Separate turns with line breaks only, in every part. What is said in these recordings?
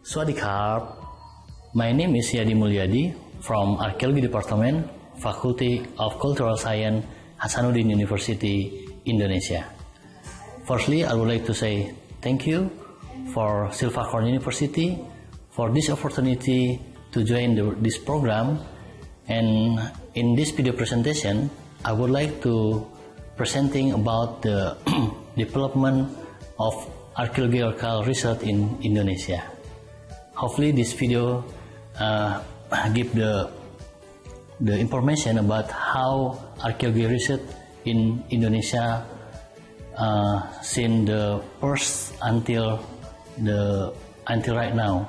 Swadikap, my name is Yadi Mulyadi from Archaeology Department, Faculty of Cultural Science, Hasanuddin University, Indonesia. Firstly, I would like to say thank you for Silvacorn University for this opportunity to join this program. And in this video presentation, I would like to presenting about the development of archaeological research in Indonesia. Hopefully this video give the information about how archaeology research in Indonesia since the first until right now.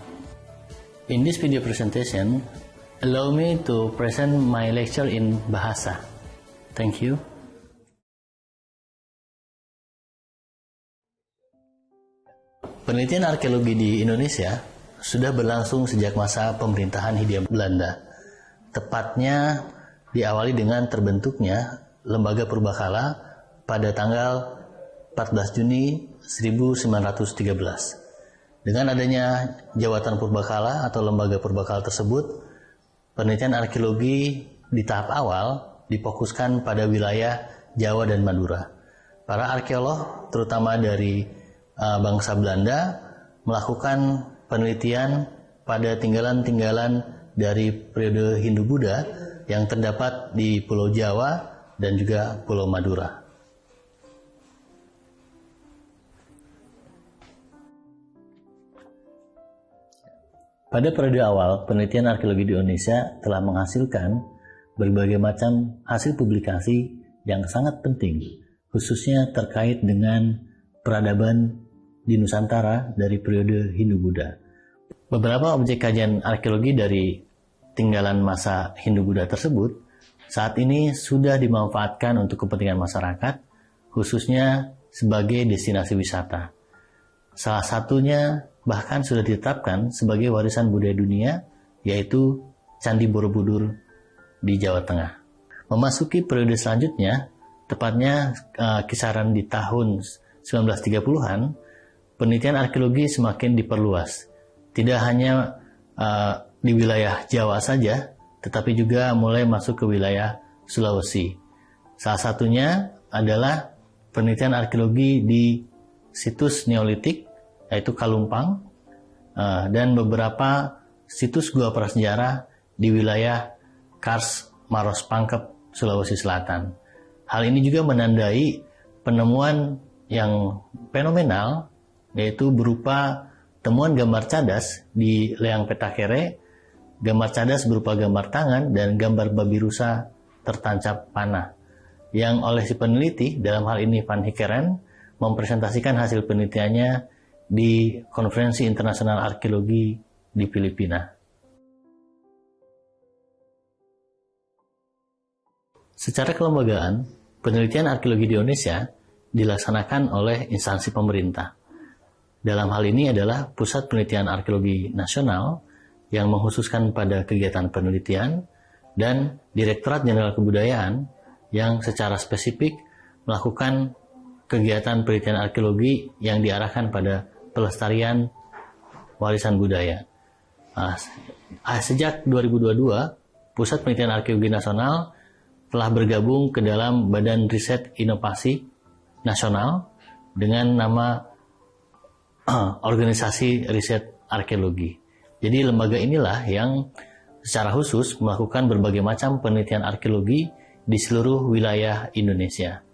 In this video presentation, allow me to present my lecture in Bahasa. Thank you. Penelitian arkeologi di Indonesia sudah berlangsung sejak masa pemerintahan Hindia Belanda. Tepatnya diawali dengan terbentuknya Lembaga Purbakala pada tanggal 14 Juni 1913. Dengan adanya Jawatan Purbakala atau Lembaga Purbakala tersebut, penelitian arkeologi di tahap awal difokuskan pada wilayah Jawa dan Madura. Para arkeolog, terutama dari bangsa Belanda, melakukan penelitian pada tinggalan-tinggalan dari periode Hindu-Buddha yang terdapat di Pulau Jawa dan juga Pulau Madura. Pada periode awal, penelitian arkeologi di Indonesia telah menghasilkan berbagai macam hasil publikasi yang sangat penting, khususnya terkait dengan peradaban di Nusantara dari periode Hindu-Buddha. Beberapa objek kajian arkeologi dari tinggalan masa Hindu-Buddha tersebut saat ini sudah dimanfaatkan untuk kepentingan masyarakat, khususnya sebagai destinasi wisata. Salah satunya bahkan sudah ditetapkan sebagai warisan budaya dunia, yaitu Candi Borobudur di Jawa Tengah. Memasuki periode selanjutnya, tepatnya kisaran di tahun 1930-an, penelitian arkeologi semakin diperluas. Tidak hanya di wilayah Jawa saja, tetapi juga mulai masuk ke wilayah Sulawesi. Salah satunya adalah penelitian arkeologi di situs Neolitik, yaitu Kalumpang, dan beberapa situs gua prasejarah di wilayah Kars Maros Pangkep, Sulawesi Selatan. Hal ini juga menandai penemuan yang fenomenal, yaitu berupa temuan gambar cadas di Leang Petakere, gambar cadas berupa gambar tangan dan gambar babi rusa tertancap panah, yang oleh si peneliti, dalam hal ini Van Heekeren, mempresentasikan hasil penelitiannya di Konferensi Internasional Arkeologi di Filipina. Secara kelembagaan, penelitian arkeologi di Indonesia dilaksanakan oleh instansi pemerintah. Dalam hal ini adalah Pusat Penelitian Arkeologi Nasional yang mengkhususkan pada kegiatan penelitian dan Direktorat Jenderal Kebudayaan yang secara spesifik melakukan kegiatan penelitian arkeologi yang diarahkan pada pelestarian warisan budaya. Sejak 2022, Pusat Penelitian Arkeologi Nasional telah bergabung ke dalam Badan Riset Inovasi Nasional dengan nama Organisasi Riset Arkeologi. Jadi lembaga inilah yang secara khusus melakukan berbagai macam penelitian arkeologi di seluruh wilayah Indonesia.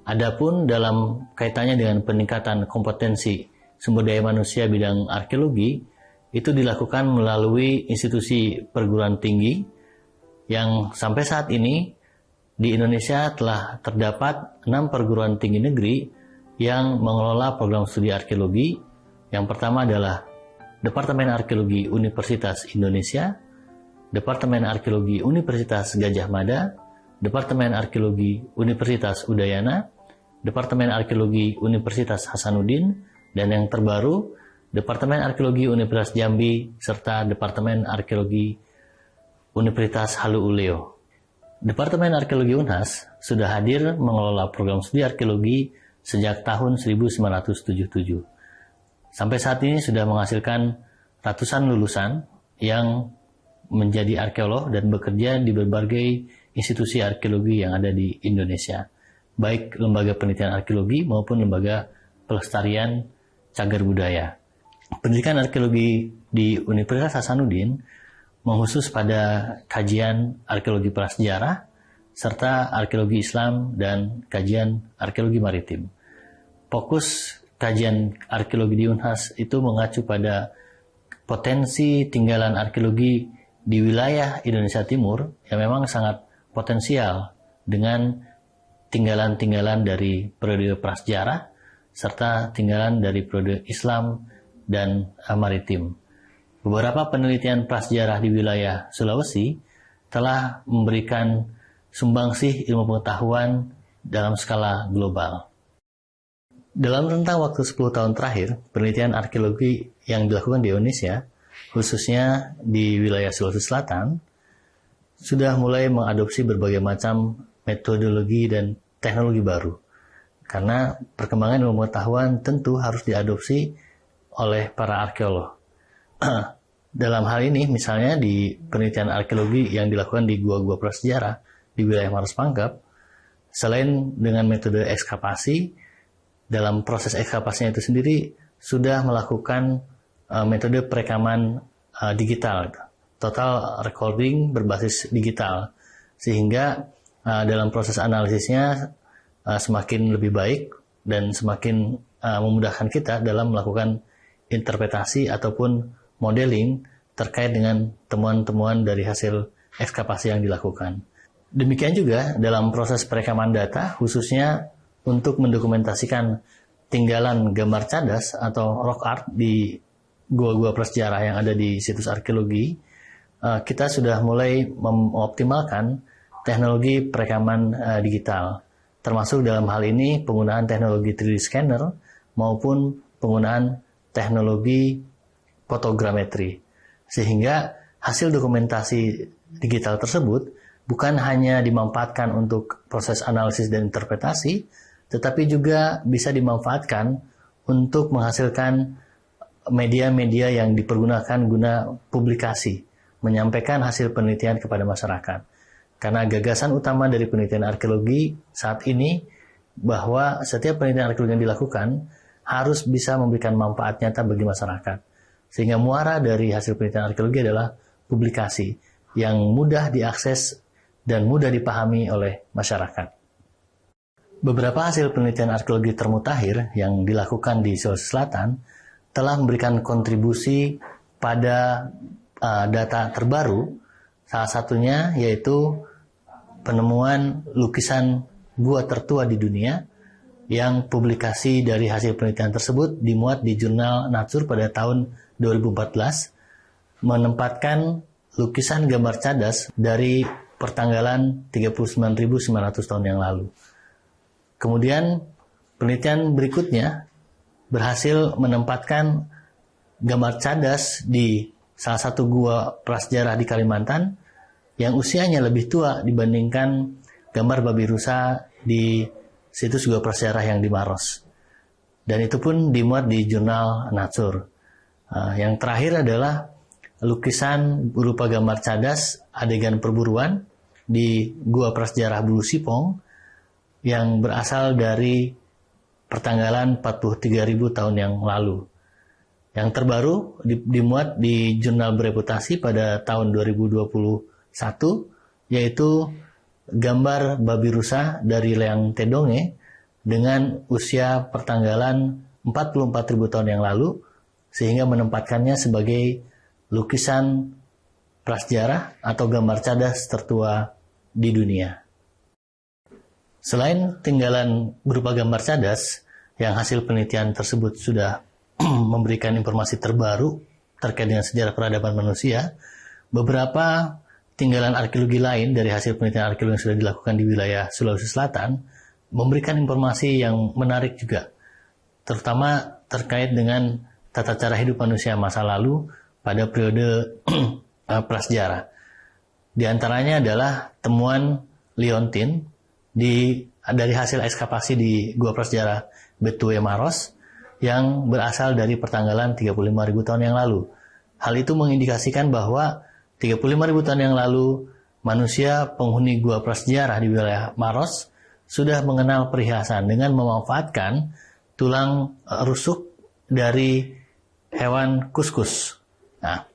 Adapun dalam kaitannya dengan peningkatan kompetensi sumber daya manusia bidang arkeologi, itu dilakukan melalui institusi perguruan tinggi yang sampai saat ini di Indonesia telah terdapat 6 perguruan tinggi negeri yang mengelola program studi arkeologi. Yang pertama adalah Departemen Arkeologi Universitas Indonesia, Departemen Arkeologi Universitas Gadjah Mada, Departemen Arkeologi Universitas Udayana, Departemen Arkeologi Universitas Hasanuddin, dan yang terbaru Departemen Arkeologi Universitas Jambi, serta Departemen Arkeologi Universitas Haluoleo. Departemen Arkeologi Unhas sudah hadir mengelola program studi arkeologi sejak tahun 1977. Sampai saat ini sudah menghasilkan ratusan lulusan yang menjadi arkeolog dan bekerja di berbagai institusi arkeologi yang ada di Indonesia, baik lembaga penelitian arkeologi maupun lembaga pelestarian cagar budaya. Pendidikan arkeologi di Universitas Hasanuddin mengkhusus pada kajian arkeologi prasejarah serta arkeologi Islam dan kajian arkeologi maritim. Fokus kajian arkeologi di Unhas itu mengacu pada potensi tinggalan arkeologi di wilayah Indonesia Timur yang memang sangat potensial dengan tinggalan-tinggalan dari periode prasejarah serta tinggalan dari periode Islam dan maritim. Beberapa penelitian prasejarah di wilayah Sulawesi telah memberikan sumbangsih ilmu pengetahuan dalam skala global. Dalam rentang waktu 10 tahun terakhir, penelitian arkeologi yang dilakukan di Indonesia, khususnya di wilayah Sulawesi Selatan, sudah mulai mengadopsi berbagai macam metodologi dan teknologi baru. Karena perkembangan ilmu pengetahuan tentu harus diadopsi oleh para arkeolog. Dalam hal ini, misalnya di penelitian arkeologi yang dilakukan di gua-gua prasejarah di wilayah Maros Pangkep, selain dengan metode ekskavasi, dalam proses ekskavasinya itu sendiri sudah melakukan metode perekaman digital, total recording berbasis digital, sehingga dalam proses analisisnya semakin lebih baik dan semakin memudahkan kita dalam melakukan interpretasi ataupun modeling terkait dengan temuan-temuan dari hasil ekskavasi yang dilakukan. Demikian juga dalam proses perekaman data, khususnya untuk mendokumentasikan tinggalan gambar cadas atau rock art di gua-gua prasejarah yang ada di situs arkeologi, kita sudah mulai mengoptimalkan teknologi perekaman digital, termasuk dalam hal ini penggunaan teknologi 3D scanner maupun penggunaan teknologi fotogrametri, sehingga hasil dokumentasi digital tersebut bukan hanya dimanfaatkan untuk proses analisis dan interpretasi, tetapi juga bisa dimanfaatkan untuk menghasilkan media-media yang dipergunakan guna publikasi, menyampaikan hasil penelitian kepada masyarakat. Karena gagasan utama dari penelitian arkeologi saat ini bahwa setiap penelitian arkeologi yang dilakukan harus bisa memberikan manfaat nyata bagi masyarakat. Sehingga muara dari hasil penelitian arkeologi adalah publikasi yang mudah diakses dan mudah dipahami oleh masyarakat. Beberapa hasil penelitian arkeologi termutakhir yang dilakukan di Sulawesi Selatan telah memberikan kontribusi pada data terbaru, salah satunya yaitu penemuan lukisan gua tertua di dunia yang publikasi dari hasil penelitian tersebut dimuat di jurnal Nature pada tahun 2014, menempatkan lukisan gambar cadas dari pertanggalan 39.900 tahun yang lalu. Kemudian penelitian berikutnya berhasil menempatkan gambar cadas di salah satu gua prasejarah di Kalimantan yang usianya lebih tua dibandingkan gambar babi rusa di situs gua prasejarah yang di Maros. Dan itu pun dimuat di jurnal Nature. Yang terakhir adalah lukisan berupa gambar cadas adegan perburuan di gua prasejarah Bulu Sipong yang berasal dari pertanggalan 43.000 tahun yang lalu. Yang terbaru dimuat di jurnal bereputasi pada tahun 2021, yaitu gambar babi rusa dari Leang Tedonge dengan usia pertanggalan 44.000 tahun yang lalu, sehingga menempatkannya sebagai lukisan prasejarah atau gambar cadas tertua di dunia. Selain tinggalan berupa gambar cadas, yang hasil penelitian tersebut sudah memberikan informasi terbaru terkait dengan sejarah peradaban manusia, beberapa tinggalan arkeologi lain dari hasil penelitian arkeologi yang sudah dilakukan di wilayah Sulawesi Selatan memberikan informasi yang menarik juga, terutama terkait dengan tata cara hidup manusia masa lalu pada periode prasejarah. Di antaranya adalah temuan liontin dari hasil ekskavasi di gua prasejarah Betue Maros yang berasal dari pertanggalan 35.000 tahun yang lalu. Hal itu mengindikasikan bahwa 35.000 tahun yang lalu manusia penghuni gua prasejarah di wilayah Maros sudah mengenal perhiasan dengan memanfaatkan tulang rusuk dari hewan kuskus. Nah,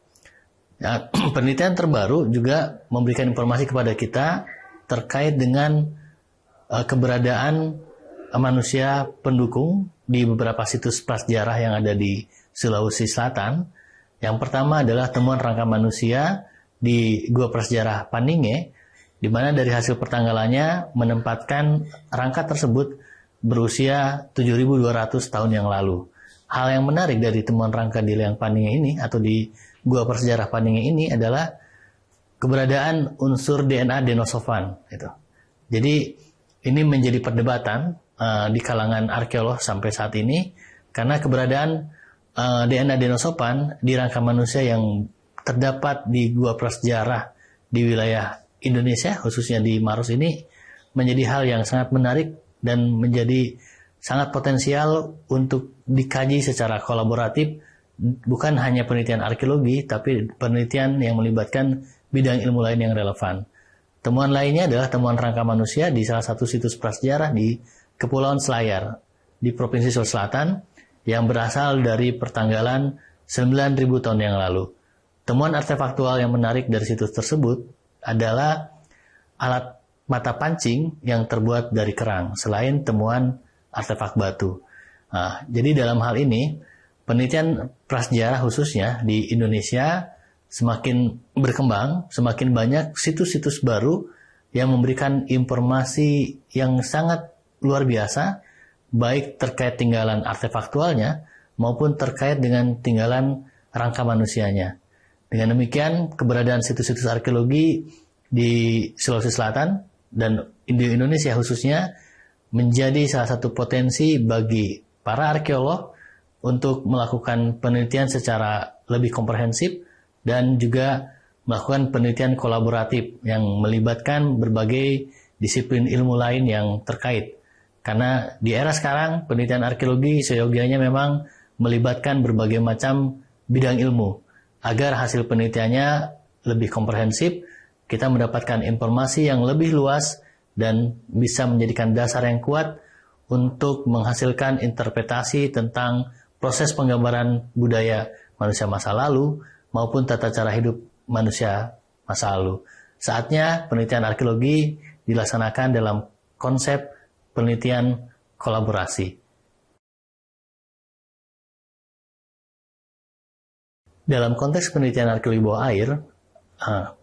penelitian terbaru juga memberikan informasi kepada kita terkait dengan keberadaan manusia pendukung di beberapa situs prasejarah yang ada di Sulawesi Selatan. Yang pertama adalah temuan rangka manusia di Gua Prasejarah Paninge, di mana dari hasil pertanggalannya menempatkan rangka tersebut berusia 7.200 tahun yang lalu. Hal yang menarik dari temuan rangka di Liang Paninge ini atau di Gua Prasejarah Paninge ini adalah keberadaan unsur DNA Denisovan. Gitu. Jadi ini menjadi perdebatan di kalangan arkeolog sampai saat ini karena keberadaan DNA Denisovan di rangka manusia yang terdapat di Gua Prasejarah di wilayah Indonesia, khususnya di Maros ini, menjadi hal yang sangat menarik dan menjadi sangat potensial untuk dikaji secara kolaboratif, bukan hanya penelitian arkeologi, tapi penelitian yang melibatkan bidang ilmu lain yang relevan. Temuan lainnya adalah temuan rangka manusia di salah satu situs prasejarah di Kepulauan Selayar, di Provinsi Sulawesi Selatan, yang berasal dari pertanggalan 9.000 tahun yang lalu. Temuan artefaktual yang menarik dari situs tersebut adalah alat mata pancing yang terbuat dari kerang, selain temuan artefak batu. Nah, jadi dalam hal ini, penelitian prasejarah khususnya di Indonesia semakin berkembang, semakin banyak situs-situs baru yang memberikan informasi yang sangat luar biasa, baik terkait tinggalan artefaktualnya maupun terkait dengan tinggalan rangka manusianya. Dengan demikian, keberadaan situs-situs arkeologi di Sulawesi Selatan dan di Indonesia khususnya menjadi salah satu potensi bagi para arkeolog untuk melakukan penelitian secara lebih komprehensif dan juga melakukan penelitian kolaboratif yang melibatkan berbagai disiplin ilmu lain yang terkait. Karena di era sekarang, penelitian arkeologi seyogianya memang melibatkan berbagai macam bidang ilmu. Agar hasil penelitiannya lebih komprehensif, kita mendapatkan informasi yang lebih luas dan bisa menjadikan dasar yang kuat untuk menghasilkan interpretasi tentang proses penggambaran budaya manusia masa lalu maupun tata cara hidup manusia masa lalu. Saatnya penelitian arkeologi dilaksanakan dalam konsep penelitian kolaborasi. Dalam konteks penelitian arkeologi bawah air,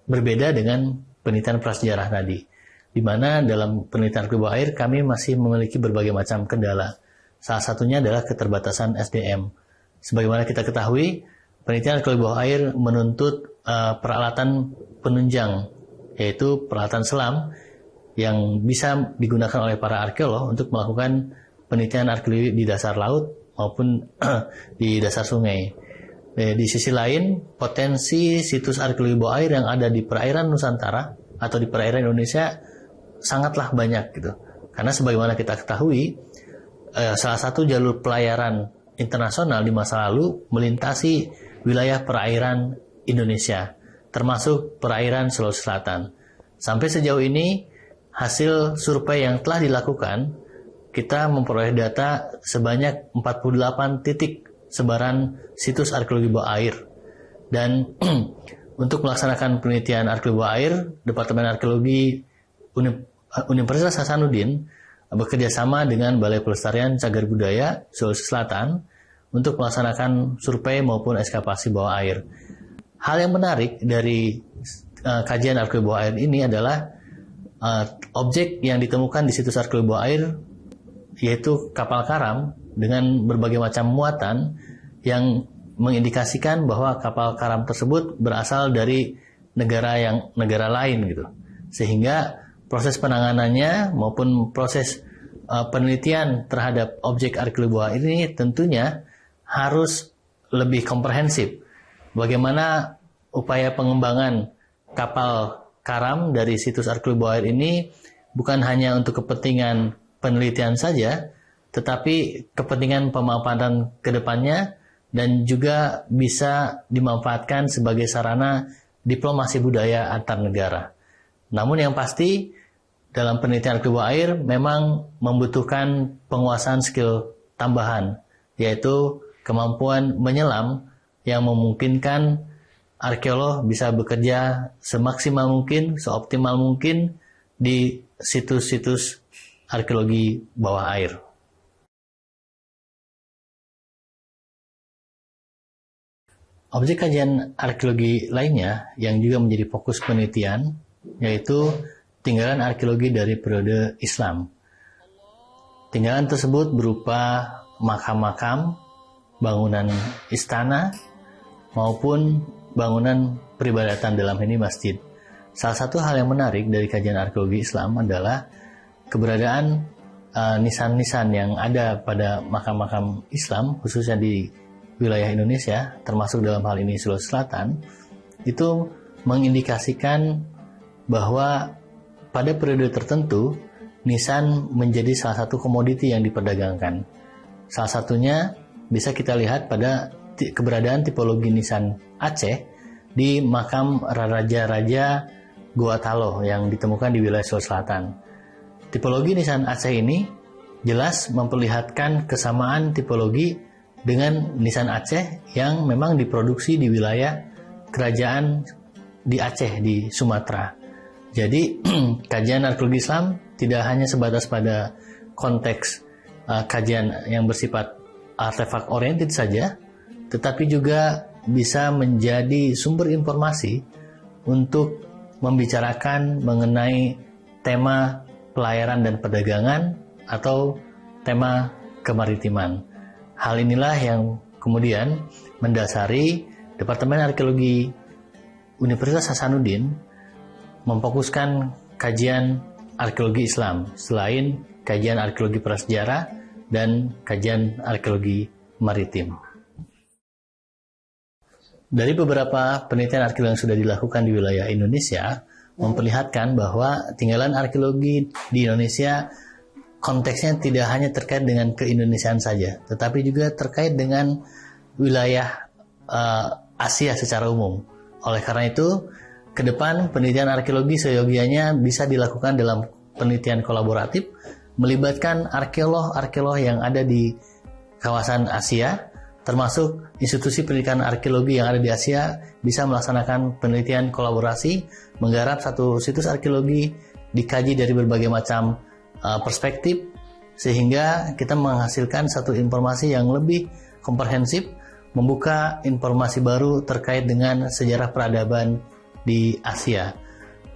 berbeda dengan penelitian prasejarah tadi, di mana dalam penelitian arkeologi bawah air kami masih memiliki berbagai macam kendala. Salah satunya adalah keterbatasan SDM. Sebagaimana kita ketahui, penelitian arkeologi bawah air menuntut peralatan penunjang, yaitu peralatan selam yang bisa digunakan oleh para arkeolog untuk melakukan penelitian arkeologi di dasar laut maupun di dasar sungai. Di sisi lain, potensi situs arkeologi bawah air yang ada di perairan Nusantara atau di perairan Indonesia sangatlah banyak gitu. Karena sebagaimana kita ketahui, salah satu jalur pelayaran internasional di masa lalu melintasi wilayah perairan Indonesia, termasuk perairan Sulawesi Selatan. Sampai sejauh ini, hasil survei yang telah dilakukan, kita memperoleh data sebanyak 48 titik sebaran situs arkeologi bawah air. Dan untuk melaksanakan penelitian arkeologi bawah air, Departemen Arkeologi Universitas Hasanuddin bekerja sama dengan Balai Pelestarian Cagar Budaya Sulawesi Selatan untuk melaksanakan survei maupun ekskavasi bawah air. Hal yang menarik dari kajian arkeologi bawah air ini adalah objek yang ditemukan di situs arkeologi bawah air, yaitu kapal karam dengan berbagai macam muatan yang mengindikasikan bahwa kapal karam tersebut berasal dari negara lain gitu. Sehingga proses penanganannya maupun proses penelitian terhadap objek arkeologi bawah air ini tentunya harus lebih komprehensif. Bagaimana upaya pengembangan kapal karam dari situs arkeologi bawah air ini bukan hanya untuk kepentingan penelitian saja, tetapi kepentingan pemanfaatan ke depannya dan juga bisa dimanfaatkan sebagai sarana diplomasi budaya antar negara. Namun yang pasti dalam penelitian arkeologi bawah air memang membutuhkan penguasaan skill tambahan, yaitu kemampuan menyelam yang memungkinkan arkeolog bisa bekerja semaksimal mungkin, seoptimal mungkin di situs-situs arkeologi bawah air. Objek kajian arkeologi lainnya yang juga menjadi fokus penelitian yaitu tinggalan arkeologi dari periode Islam. Tinggalan tersebut berupa makam-makam, bangunan istana, maupun bangunan peribadatan, dalam ini masjid. Salah satu hal yang menarik dari kajian arkeologi Islam adalah keberadaan nisan-nisan yang ada pada makam-makam Islam, khususnya di wilayah Indonesia, termasuk dalam hal ini Sulawesi Selatan, itu mengindikasikan bahwa pada periode tertentu nisan menjadi salah satu komoditi yang diperdagangkan. Salah satunya bisa kita lihat pada keberadaan tipologi nisan Aceh di makam Raja-Raja Goa Taloh yang ditemukan di wilayah Sulawesi Selatan. Tipologi nisan Aceh ini jelas memperlihatkan kesamaan tipologi dengan nisan Aceh yang memang diproduksi di wilayah kerajaan di Aceh, di Sumatera. Jadi kajian arkeologi Islam tidak hanya sebatas pada konteks kajian yang bersifat artefak oriented saja, tetapi juga bisa menjadi sumber informasi untuk membicarakan mengenai tema pelayaran dan perdagangan atau tema kemaritiman. Hal inilah yang kemudian mendasari Departemen Arkeologi Universitas Hasanuddin memfokuskan kajian arkeologi Islam selain kajian arkeologi prasejarah dan kajian arkeologi maritim. Dari beberapa penelitian arkeologi yang sudah dilakukan di wilayah Indonesia memperlihatkan bahwa tinggalan arkeologi di Indonesia konteksnya tidak hanya terkait dengan keindonesiaan saja, tetapi juga terkait dengan wilayah Asia secara umum. Oleh karena itu, ke depan penelitian arkeologi seyogianya bisa dilakukan dalam penelitian kolaboratif, melibatkan arkeolog-arkeolog yang ada di kawasan Asia, termasuk institusi pendidikan arkeologi yang ada di Asia bisa melaksanakan penelitian kolaborasi, menggarap satu situs arkeologi, dikaji dari berbagai macam perspektif, sehingga kita menghasilkan satu informasi yang lebih komprehensif, membuka informasi baru terkait dengan sejarah peradaban di Asia.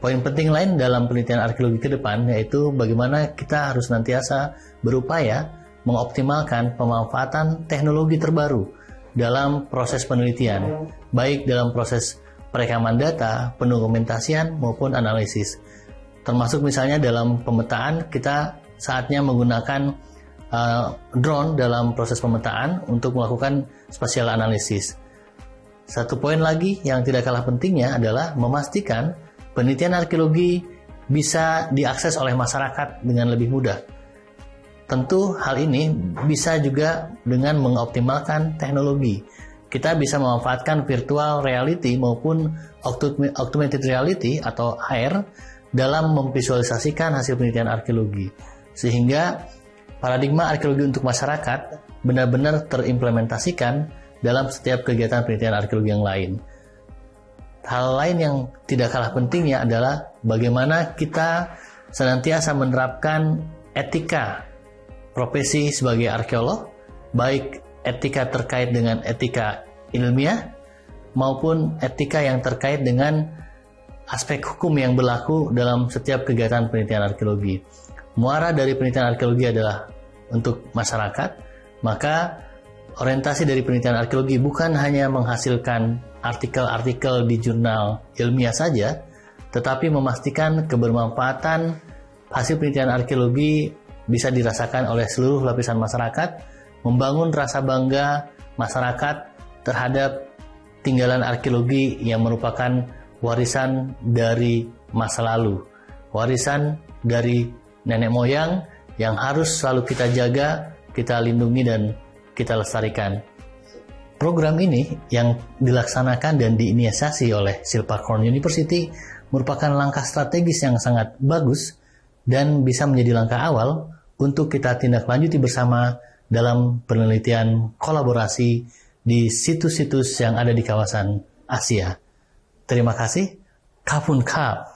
Poin penting lain dalam penelitian arkeologi ke depan yaitu bagaimana kita harus nantiasa berupaya mengoptimalkan pemanfaatan teknologi terbaru dalam proses penelitian, baik dalam proses perekaman data, pendokumentasian maupun analisis. Termasuk misalnya dalam pemetaan, kita saatnya menggunakan drone dalam proses pemetaan untuk melakukan spatial analisis. Satu poin lagi yang tidak kalah pentingnya adalah memastikan penelitian arkeologi bisa diakses oleh masyarakat dengan lebih mudah. Tentu hal ini bisa juga dengan mengoptimalkan teknologi. Kita bisa memanfaatkan virtual reality maupun augmented reality atau AR dalam memvisualisasikan hasil penelitian arkeologi, sehingga paradigma arkeologi untuk masyarakat benar-benar terimplementasikan dalam setiap kegiatan penelitian arkeologi yang lain. Hal lain yang tidak kalah pentingnya adalah bagaimana kita senantiasa menerapkan etika profesi sebagai arkeolog, baik etika terkait dengan etika ilmiah maupun etika yang terkait dengan aspek hukum yang berlaku dalam setiap kegiatan penelitian arkeologi. Muara dari penelitian arkeologi adalah untuk masyarakat, maka orientasi dari penelitian arkeologi bukan hanya menghasilkan artikel-artikel di jurnal ilmiah saja, tetapi memastikan kebermanfaatan hasil penelitian arkeologi bisa dirasakan oleh seluruh lapisan masyarakat, membangun rasa bangga masyarakat terhadap tinggalan arkeologi yang merupakan warisan dari masa lalu, warisan dari nenek moyang yang harus selalu kita jaga, kita lindungi dan kita lestarikan. Program ini yang dilaksanakan dan diinisiasi oleh Silpakorn University merupakan langkah strategis yang sangat bagus dan bisa menjadi langkah awal untuk kita tindak lanjuti bersama dalam penelitian kolaborasi di situs-situs yang ada di kawasan Asia. Terima kasih. Kapun Kap.